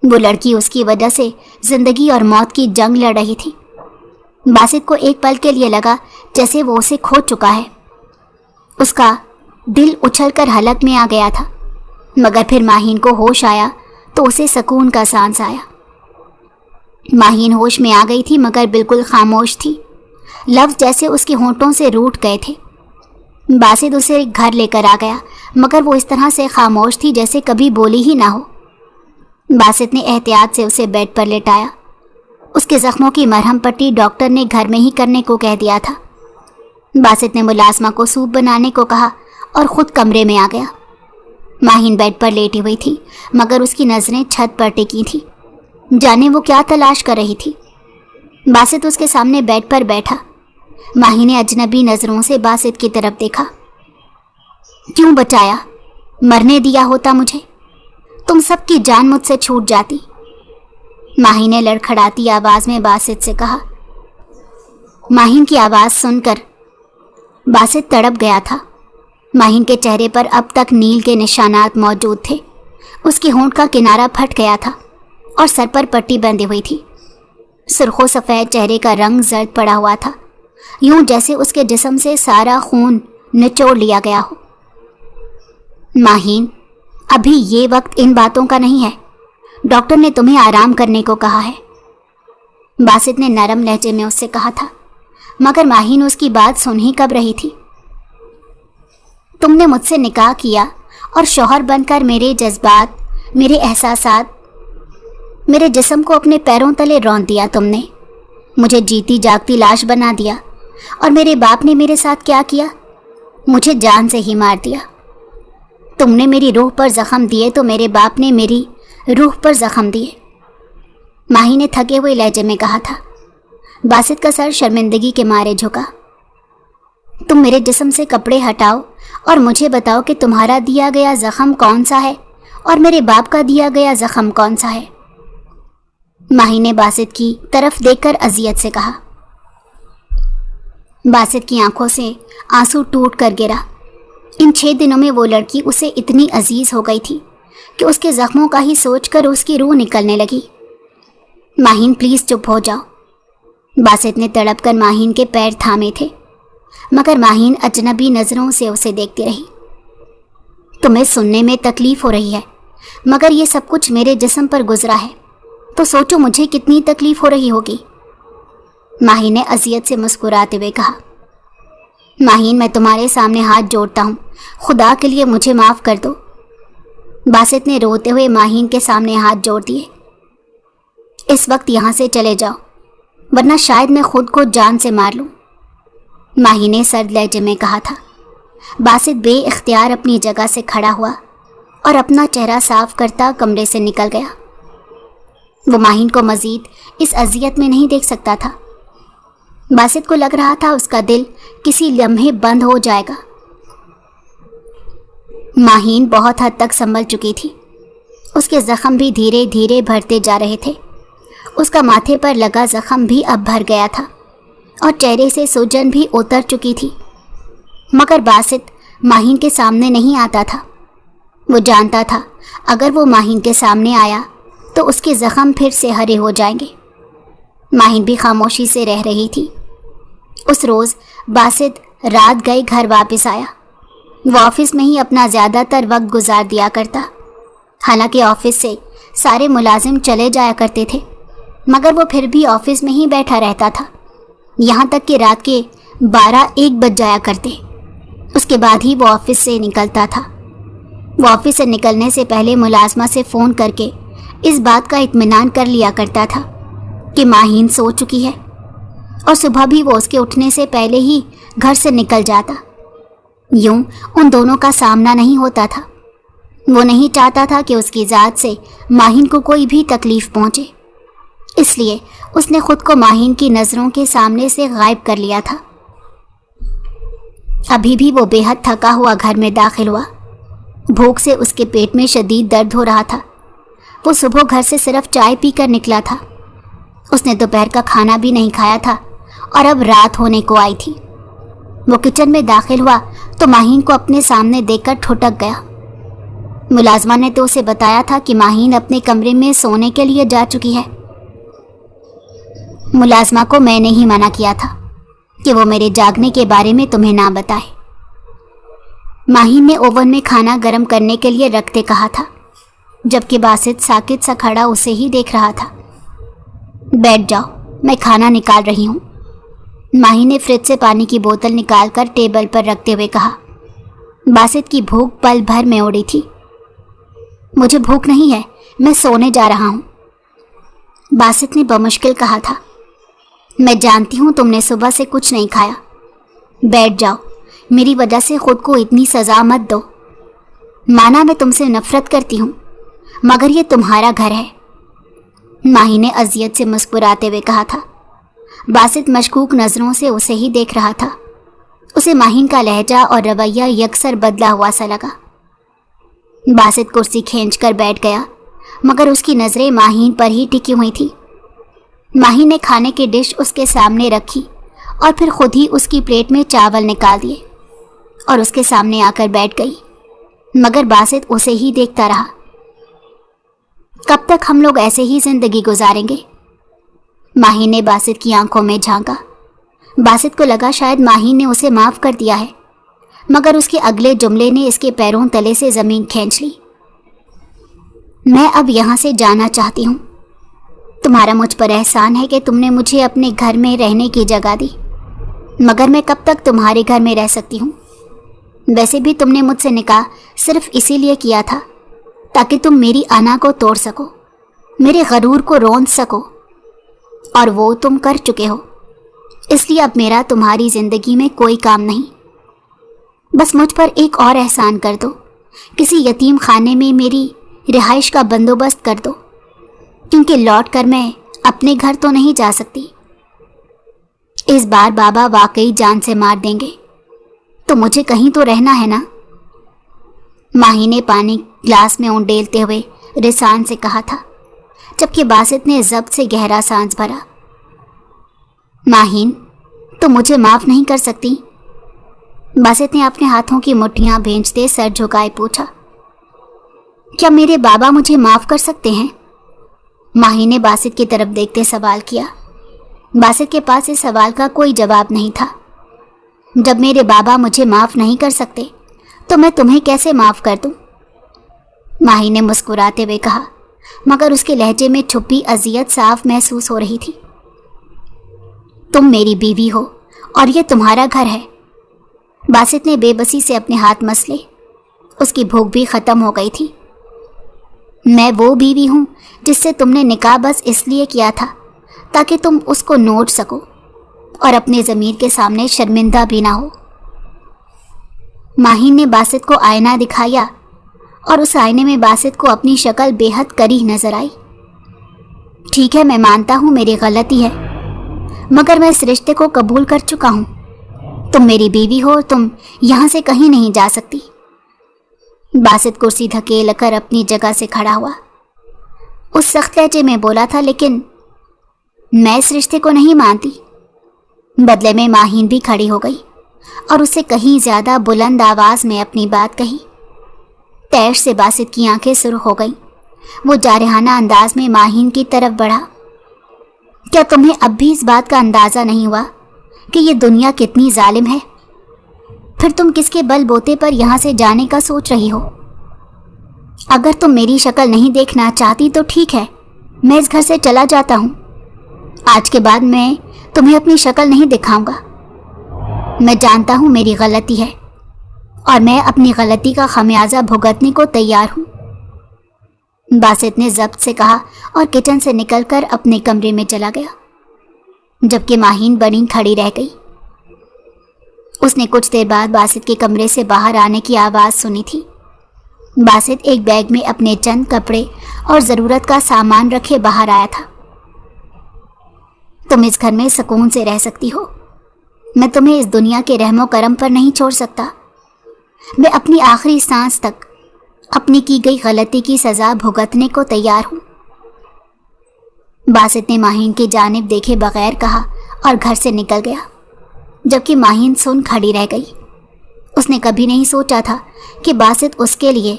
वो लड़की उसकी वजह से जिंदगी और मौत की जंग लड़ रही थी। बासित को एक पल के लिए लगा जैसे वो उसे खो चुका है। उसका दिल उछलकर हलक में आ गया था, मगर फिर माहीन को होश आया तो उसे सुकून का सांस आया। माहीन होश में आ गई थी मगर बिल्कुल खामोश थी। लफ्ज जैसे उसके होंठों से रूठ गए थे। बासित उसे घर लेकर आ गया मगर वो इस तरह से खामोश थी जैसे कभी बोली ही ना हो। बासित ने एहतियात से उसे बेड पर लेटाया। उसके जख्मों की मरहम पट्टी डॉक्टर ने घर में ही करने को कह दिया था। बासित ने मुलाजमा को सूप बनाने को कहा और खुद कमरे में आ गया। माहीन बेड पर लेटी हुई थी मगर उसकी नज़रें छत पर टिकी थी। जाने वो क्या तलाश कर रही थी। बासित उसके सामने बेड पर बैठा। माही ने अजनबी नज़रों से बासित की तरफ देखा। क्यों बचाया? मरने दिया होता मुझे, तुम सबकी जान मुझसे छूट जाती। माही ने लड़खड़ाती आवाज़ में बासित से कहा। माहीन की आवाज़ सुनकर बासित तड़प गया था। माहीन के चेहरे पर अब तक नील के निशानात मौजूद थे। उसके होंठ का किनारा फट गया था और सर पर पट्टी बंधी हुई थी। सुर्खो सफ़ेद चेहरे का रंग जर्द पड़ा हुआ था, यूं जैसे उसके जिस्म से सारा खून निचोड़ लिया गया हो। माहीन, अभी ये वक्त इन बातों का नहीं है। डॉक्टर ने तुम्हें आराम करने को कहा है, बासित ने नरम लहजे में उससे कहा था, मगर माहीन उसकी बात सुन ही कब रही थी। तुमने मुझसे निकाह किया और शौहर बनकर मेरे जज्बात, मेरे एहसासात, मेरे जिस्म को अपने पैरों तले रौंद दिया। तुमने मुझे जीती जागती लाश बना दिया और मेरे बाप ने मेरे साथ क्या किया? मुझे जान से ही मार दिया। तुमने मेरी रूह पर जख्म दिए तो मेरे बाप ने मेरी रूह पर जख्म दिए। माही ने थके हुए लहजे में कहा था। बासित का सर शर्मिंदगी के मारे झुका। तुम मेरे जिस्म से कपड़े हटाओ और मुझे बताओ कि तुम्हारा दिया गया जख्म कौन सा है और मेरे बाप का दिया गया जख्म कौन सा है। माही ने बासित की तरफ देखकर अजियत से कहा। बासित की आंखों से आंसू टूट कर गिरा। इन 6 दिनों में वो लड़की उसे इतनी अजीज हो गई थी कि उसके जख्मों का ही सोचकर उसकी रूह निकलने लगी। माहीन, प्लीज चुप हो जाओ। बासित ने तड़प कर माहीन के पैर थामे थे, मगर माहीन अजनबी नज़रों से उसे देखती रही। तुम्हें सुनने में तकलीफ हो रही है, मगर ये सब कुछ मेरे जिस्म पर गुजरा है, तो सोचो मुझे कितनी तकलीफ हो रही होगी। माहीन ने अजियत से मुस्कुराते हुए कहा। माहीन, मैं तुम्हारे सामने हाथ जोड़ता हूँ, खुदा के लिए मुझे माफ़ कर दो। बासित ने रोते हुए माहीन के सामने हाथ जोड़ दिए। इस वक्त यहाँ से चले जाओ, वरना शायद मैं खुद को जान से मार लूँ, माही ने सर्द लहजे में कहा था। बासित बेइख्तियार अपनी जगह से खड़ा हुआ और अपना चेहरा साफ करता कमरे से निकल गया। वो माहीन को मजीद इस अजियत में नहीं देख सकता था। बासित को लग रहा था उसका दिल किसी लम्हे बंद हो जाएगा। माहीन बहुत हद तक संभल चुकी थी। उसके जख्म भी धीरे धीरे भरते जा रहे थे। उसका माथे पर लगा जख्म भी अब भर गया था और चेहरे से सूजन भी उतर चुकी थी, मगर बासित माहीन के सामने नहीं आता था। वो जानता था अगर वो माहीन के सामने आया तो उसके जख्म फिर से हरे हो जाएंगे। माहीन भी खामोशी से रह रही थी। उस रोज़ बासित रात गए घर वापस आया। वो ऑफिस में ही अपना ज़्यादातर वक्त गुजार दिया करता। हालांकि ऑफिस से सारे मुलाजिम चले जाया करते थे, मगर वो फिर भी ऑफिस में ही बैठा रहता था, यहाँ तक कि रात के 12-1 बज जाया करते। उसके बाद ही वो ऑफिस से निकलता था। वो ऑफिस से निकलने से पहले मुलाजमा से फ़ोन करके इस बात का इत्मीनान कर लिया करता था कि माहीन सो चुकी है, और सुबह भी वो उसके उठने से पहले ही घर से निकल जाता। यूं उन दोनों का सामना नहीं होता था। वो नहीं चाहता था कि उसकी ज़ात से माहीन को कोई भी तकलीफ़ पहुँचे, इसलिए उसने खुद को माहीन की नज़रों के सामने से गायब कर लिया था। अभी भी वो बेहद थका हुआ घर में दाखिल हुआ। भूख से उसके पेट में शदीद दर्द हो रहा था। वो सुबह घर से सिर्फ चाय पीकर निकला था। उसने दोपहर का खाना भी नहीं खाया था और अब रात होने को आई थी। वो किचन में दाखिल हुआ तो माहीन को अपने सामने देखकर ठुठक गया। मुलाजमा ने तो उसे बताया था कि माहीन अपने कमरे में सोने के लिए जा चुकी है। मुलाजमा को मैंने ही मना किया था कि वो मेरे जागने के बारे में तुम्हें ना बताए। माहीन ने ओवन में खाना गर्म करने के लिए रखते कहा था, जबकि बासित साकित सा खड़ा उसे ही देख रहा था। बैठ जाओ, मैं खाना निकाल रही हूँ। माहीन ने फ्रिज से पानी की बोतल निकालकर टेबल पर रखते हुए कहा। बासित की भूख पल भर में उड़ी थी। मुझे भूख नहीं है, मैं सोने जा रहा हूँ, बासित ने बमुश्किल कहा था। मैं जानती हूँ तुमने सुबह से कुछ नहीं खाया। बैठ जाओ, मेरी वजह से खुद को इतनी सज़ा मत दो। माना मैं तुमसे नफरत करती हूँ, मगर ये तुम्हारा घर है, माहीन ने अजियत से मुस्कुराते हुए कहा था। बासित मशकूक नज़रों से उसे ही देख रहा था। उसे माहीन का लहजा और रवैया यकसर बदला हुआ सा लगा। बासित कुर्सी खींचकर बैठ गया, मगर उसकी नज़रें माहीन पर ही टिकी हुई थी। माहीन ने खाने की डिश उसके सामने रखी और फिर खुद ही उसकी प्लेट में चावल निकाल दिए और उसके सामने आकर बैठ गई, मगर बासित उसे ही देखता रहा। कब तक हम लोग ऐसे ही जिंदगी गुजारेंगे? माहीन ने बासित की आंखों में झांका। बासित को लगा शायद माहीन ने उसे माफ कर दिया है, मगर उसके अगले जुमले ने इसके पैरों तले से जमीन खींच ली। मैं अब यहाँ से जाना चाहती हूँ। तुम्हारा मुझ पर एहसान है कि तुमने मुझे अपने घर में रहने की जगह दी, मगर मैं कब तक तुम्हारे घर में रह सकती हूँ? वैसे भी तुमने मुझसे निकाह सिर्फ इसीलिए किया था ताकि तुम मेरी अना को तोड़ सको, मेरे गरूर को रौंद सको, और वो तुम कर चुके हो। इसलिए अब मेरा तुम्हारी ज़िंदगी में कोई काम नहीं। बस मुझ पर एक और एहसान कर दो, किसी यतीम खाने में मेरी रिहाइश का बंदोबस्त कर दो, क्योंकि लौट कर मैं अपने घर तो नहीं जा सकती। इस बार बाबा वाकई जान से मार देंगे, तो मुझे कहीं तो रहना है ना। माहीन ने पानी ग्लास में उंडेलते हुए रिसान से कहा था, जबकि बासित ने जब्त से गहरा सांस भरा। माहीन, तुम मुझे माफ़ नहीं कर सकती? बासित ने अपने हाथों की मुट्ठियां भींचते सर झुकाए पूछा। क्या मेरे बाबा मुझे माफ़ कर सकते हैं? माहीन ने बासित की तरफ देखते सवाल किया। बासित के पास इस सवाल का कोई जवाब नहीं था। जब मेरे बाबा मुझे माफ़ नहीं कर सकते तो मैं तुम्हें कैसे माफ़ कर दूं? माहीन ने मुस्कुराते हुए कहा, मगर उसके लहजे में छुपी अजियत साफ महसूस हो रही थी। तुम मेरी बीवी हो और ये तुम्हारा घर है। बासित ने बेबसी से अपने हाथ मसले। उसकी भूख भी ख़त्म हो गई थी। मैं वो बीवी हूँ जिससे तुमने निकाह बस इसलिए किया था ताकि तुम उसको नोट सको और अपने ज़मीर के सामने शर्मिंदा भी ना हो। माहीन ने बासित को आईना दिखाया और उस आईने में बासित को अपनी शक्ल बेहद करीह नजर आई। ठीक है, मैं मानता हूँ मेरी गलती है, मगर मैं इस रिश्ते को कबूल कर चुका हूँ। तुम मेरी बीवी हो, तुम यहाँ से कहीं नहीं जा सकती। बासित कुर्सी धकेल कर अपनी जगह से खड़ा हुआ। उस सख्त लहजे में बोला था, लेकिन मैं इस रिश्ते को नहीं मानती। बदले में माहीन भी खड़ी हो गई और उससे कहीं ज्यादा बुलंद आवाज में अपनी बात कही। तैश से बासित की आंखें सुर्ख हो गईं। वो जारहाना अंदाज में माहीन की तरफ बढ़ा। क्या तुम्हें अब भी इस बात का अंदाजा नहीं हुआ कि ये दुनिया कितनी जालिम है? फिर तुम किसके बलबूते पर यहाँ से जाने का सोच रही हो? अगर तुम मेरी शक्ल नहीं देखना चाहती तो ठीक है, मैं इस घर से चला जाता हूँ। आज के बाद मैं तुम्हें अपनी शक्ल नहीं दिखाऊंगा। मैं जानता हूँ मेरी गलती है और मैं अपनी गलती का खमियाजा भुगतने को तैयार हूँ, बासित ने जब्त से कहा और किचन से निकलकर अपने कमरे में चला गया, जबकि माहीन बनी खड़ी रह गई। उसने कुछ देर बाद बासित के कमरे से बाहर आने की आवाज़ सुनी थी। बासित एक बैग में अपने चंद कपड़े और ज़रूरत का सामान रखे बाहर आया था। तुम इस घर में सुकून से रह सकती हो, मैं तुम्हें इस दुनिया के रहमो करम पर नहीं छोड़ सकता। मैं अपनी आखिरी सांस तक अपनी की गई गलती की सज़ा भुगतने को तैयार हूँ, बासित ने माहीन की जानिब देखे बगैर कहा और घर से निकल गया, जबकि माहीन सुन खड़ी रह गई। उसने कभी नहीं सोचा था कि बासित उसके लिए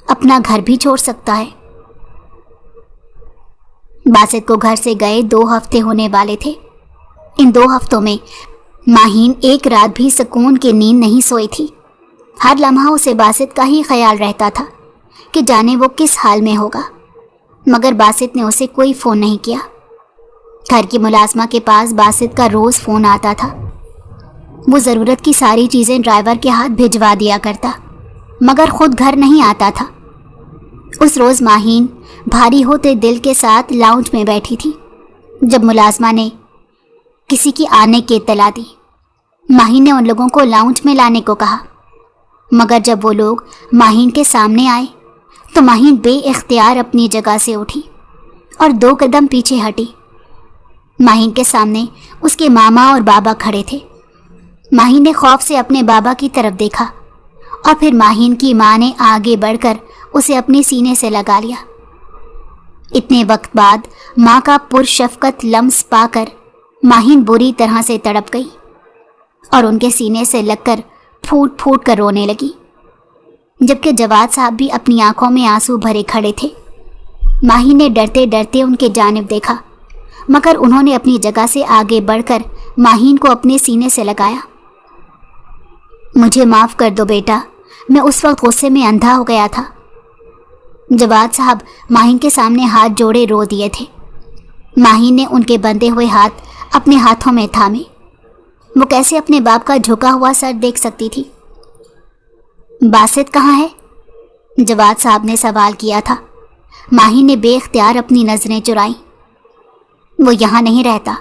اپنا گھر بھی چھوڑ سکتا ہے۔ باسط کو گھر سے گئے 2 ہفتے ہونے والے تھے۔ ان 2 ہفتوں میں ماہین ایک رات بھی سکون کی نیند نہیں سوئی تھی۔ ہر لمحہ اسے باسط کا ہی خیال رہتا تھا کہ جانے وہ کس حال میں ہوگا، مگر باسط نے اسے کوئی فون نہیں کیا۔ گھر کی ملازمہ کے پاس باسط کا روز فون آتا تھا۔ وہ ضرورت کی ساری چیزیں ڈرائیور کے ہاتھ بھجوا دیا کرتا، مگر خود گھر نہیں آتا تھا۔ اس روز ماہین بھاری ہوتے دل کے ساتھ لاؤنج میں بیٹھی تھی جب ملازمہ نے کسی کی آنے کی اطلاع دی۔ ماہین نے ان لوگوں کو لاؤنج میں لانے کو کہا، مگر جب وہ لوگ ماہین کے سامنے آئے تو ماہین بے اختیار اپنی جگہ سے اٹھی اور 2 قدم پیچھے ہٹی۔ ماہین کے سامنے اس کے ماما اور بابا کھڑے تھے۔ ماہین نے خوف سے اپنے بابا کی طرف دیکھا اور پھر ماہین کی ماں نے آگے بڑھ کر اسے اپنے سینے سے لگا لیا۔ اتنے وقت بعد ماں کا پرشفقت لمس پا کر ماہین بری طرح سے تڑپ گئی اور ان کے سینے سے لگ کر پھوٹ پھوٹ کر رونے لگی، جبکہ جواد صاحب بھی اپنی آنکھوں میں آنسو بھرے کھڑے تھے۔ ماہین نے ڈرتے ڈرتے ان کے جانب دیکھا، مگر انہوں نے اپنی جگہ سے آگے بڑھ کر ماہین کو اپنے سینے سے لگایا۔ مجھے معاف کر دو بیٹا، میں اس وقت غصے میں اندھا ہو گیا تھا۔ جواد صاحب ماہین کے سامنے ہاتھ جوڑے رو دیے تھے۔ ماہین نے ان کے بندھے ہوئے ہاتھ اپنے ہاتھوں میں تھامے۔ وہ کیسے اپنے باپ کا جھکا ہوا سر دیکھ سکتی تھی؟ باسط کہاں ہے؟ جواد صاحب نے سوال کیا تھا۔ ماہین نے بے اختیار اپنی نظریں چرائیں۔ وہ یہاں نہیں رہتا،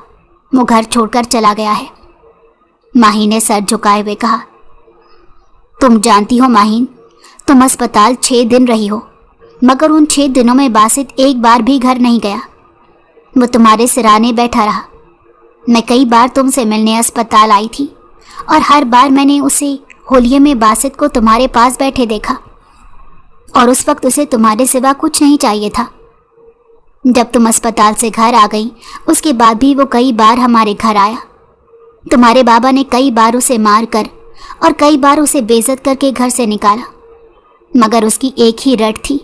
وہ گھر چھوڑ کر چلا گیا ہے۔ ماہین نے سر جھکائے ہوئے کہا۔ تم جانتی ہو ماہین، تم اسپتال 6 دن رہی ہو، مگر ان 6 دنوں میں باسط ایک بار بھی گھر نہیں گیا۔ وہ تمہارے سرانے بیٹھا رہا۔ میں کئی بار تم سے ملنے اسپتال آئی تھی اور ہر بار میں نے اسے ہولیے میں باسط کو تمہارے پاس بیٹھے دیکھا، اور اس وقت اسے تمہارے سوا کچھ نہیں چاہیے تھا۔ جب تم اسپتال سے گھر آ گئی اس کے بعد بھی وہ کئی بار ہمارے گھر آیا۔ تمہارے بابا نے کئی بار اسے مار کر اور کئی بار اسے بے عزت کر کے گھر سے نکالا، مگر اس کی ایک ہی رٹ تھی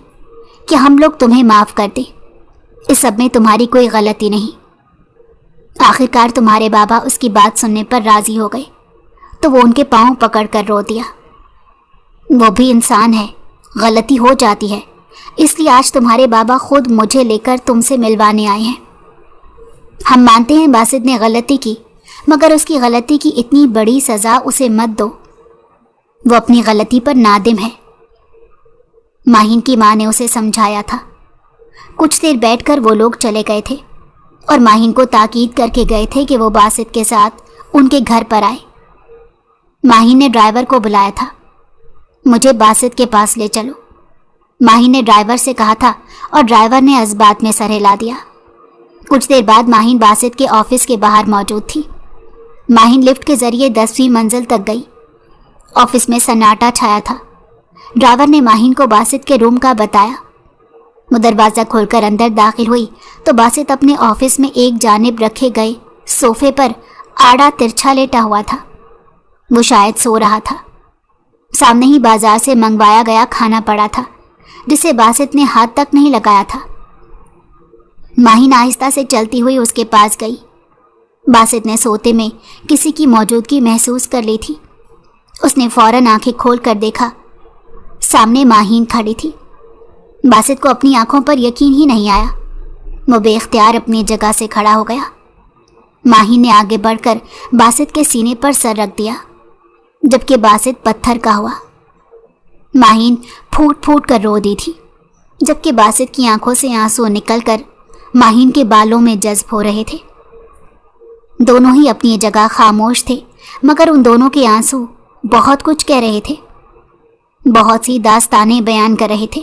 کہ ہم لوگ تمہیں معاف کر دیں، اس سب میں تمہاری کوئی غلطی نہیں۔ آخرکار تمہارے بابا اس کی بات سننے پر راضی ہو گئے تو وہ ان کے پاؤں پکڑ کر رو دیا۔ وہ بھی انسان ہے، غلطی ہو جاتی ہے، اس لیے آج تمہارے بابا خود مجھے لے کر تم سے ملوانے آئے ہیں۔ ہم مانتے ہیں باسط نے غلطی کی، مگر اس کی غلطی کی اتنی بڑی سزا اسے مت دو۔ وہ اپنی غلطی پر نادم ہے۔ ماہین کی ماں نے اسے سمجھایا تھا۔ کچھ دیر بیٹھ کر وہ لوگ چلے گئے تھے اور ماہین کو تاکید کر کے گئے تھے کہ وہ باسط کے ساتھ ان کے گھر پر آئے۔ ماہین نے ڈرائیور کو بلایا تھا۔ مجھے باسط کے پاس لے چلو، ماہین نے ڈرائیور سے کہا تھا اور ڈرائیور نے اس بات میں سر ہلا دیا۔ کچھ دیر بعد ماہین باسط کے آفس کے باہر موجود تھی۔ ماہین لفٹ کے ذریعے 10ویں منزل تک گئی۔ آفس میں سناٹا چھایا تھا۔ ڈرائیور نے ماہین کو باسط کے روم کا بتایا۔ وہ دروازہ کھول کر اندر داخل ہوئی تو باسط اپنے آفس میں ایک جانب رکھے گئے صوفے پر آڑا ترچھا لیٹا ہوا تھا۔ وہ شاید سو رہا تھا۔ سامنے ہی بازار سے منگوایا گیا کھانا پڑا تھا جسے باسط نے ہاتھ تک نہیں لگایا تھا۔ ماہین آہستہ سے چلتی ہوئی اس کے پاس گئی۔ باسط نے سوتے میں کسی کی موجودگی محسوس کر لی تھی۔ اس نے فوراً آنکھیں کھول کر دیکھا، سامنے ماہین کھڑی تھی۔ باسط کو اپنی آنکھوں پر یقین ہی نہیں آیا۔ وہ بے اختیار اپنی جگہ سے کھڑا ہو گیا۔ ماہین نے آگے بڑھ کر باسط کے سینے پر سر رکھ دیا، جبکہ باسط پتھر کا ہوا۔ ماہین پھوٹ پھوٹ کر رو دی تھی، جبکہ باسط کی آنکھوں سے آنسو نکل کر ماہین کے بالوں میں جذب ہو رہے تھے۔ دونوں ہی اپنی جگہ خاموش تھے، مگر ان دونوں کے آنسو بہت کچھ کہہ رہے تھے، بہت سی داستانیں بیان کر رہے تھے۔